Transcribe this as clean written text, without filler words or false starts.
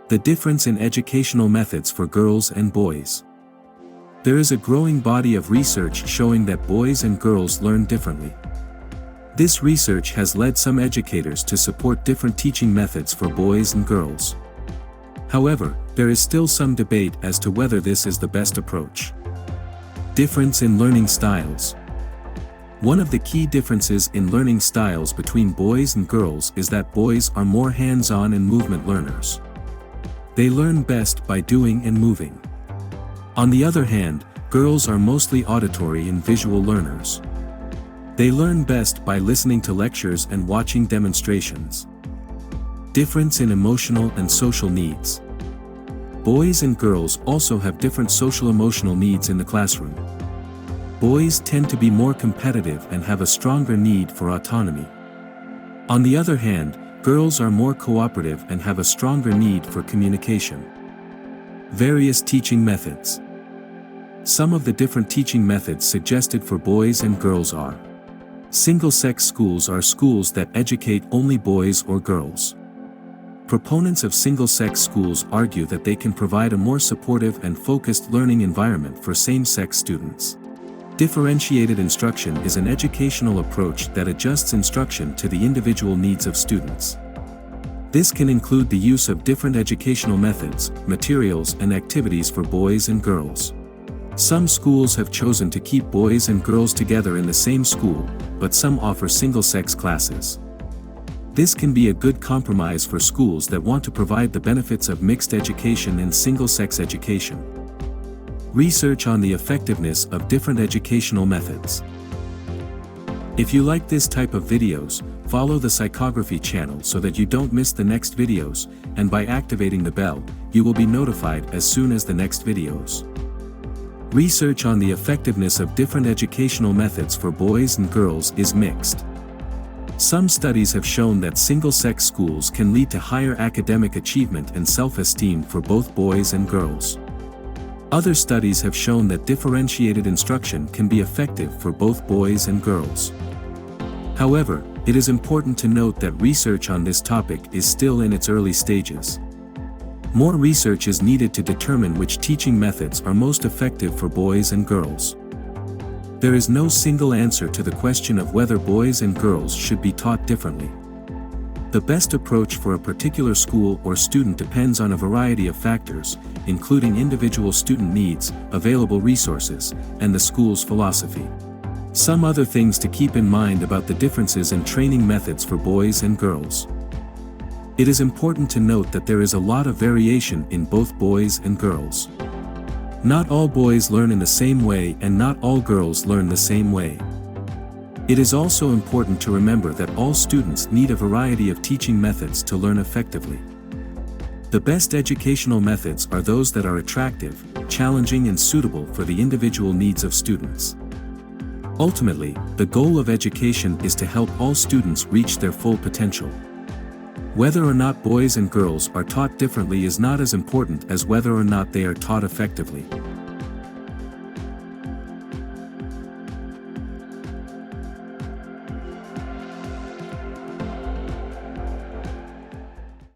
The difference in educational methods for girls and boys. There is a growing body of research showing that boys and girls learn differently. This research has led some educators to support different teaching methods for boys and girls. However, there is still some debate as to whether this is the best approach. Difference in learning styles. One of the key differences in learning styles between boys and girls is that boys are more hands-on and movement learners. They learn best by doing and moving. On the other hand, girls are mostly auditory and visual learners. They learn best by listening to lectures and watching demonstrations. Difference in emotional and social needs. Boys and girls also have different social-emotional needs in the classroom. Boys tend to be more competitive and have a stronger need for autonomy. On the other hand, girls are more cooperative and have a stronger need for communication. Various teaching methods. Some of the different teaching methods suggested for boys and girls are: single-sex schools are schools that educate only boys or girls. Proponents of single-sex schools argue that they can provide a more supportive and focused learning environment for same-sex students. Differentiated instruction is an educational approach that adjusts instruction to the individual needs of students. This can include the use of different educational methods, materials, and activities for boys and girls. Some schools have chosen to keep boys and girls together in the same school, but some offer single-sex classes. This can be a good compromise for schools that want to provide the benefits of mixed education and single-sex education. Research on the effectiveness of different educational methods. If you like this type of videos, follow the Psychography channel so that you don't miss the next videos, and by activating the bell, you will be notified as soon as the next videos. Research on the effectiveness of different educational methods for boys and girls is mixed. Some studies have shown that single-sex schools can lead to higher academic achievement and self-esteem for both boys and girls. Other studies have shown that differentiated instruction can be effective for both boys and girls. However, it is important to note that research on this topic is still in its early stages. More research is needed to determine which teaching methods are most effective for boys and girls. There is no single answer to the question of whether boys and girls should be taught differently. The best approach for a particular school or student depends on a variety of factors, including individual student needs, available resources, and the school's philosophy. Some other things to keep in mind about the differences in training methods for boys and girls. It is important to note that there is a lot of variation in both boys and girls. Not all boys learn in the same way and not all girls learn the same way. It is also important to remember that all students need a variety of teaching methods to learn effectively. The best educational methods are those that are attractive, challenging, and suitable for the individual needs of students. Ultimately, the goal of education is to help all students reach their full potential. Whether or not boys and girls are taught differently is not as important as whether or not they are taught effectively.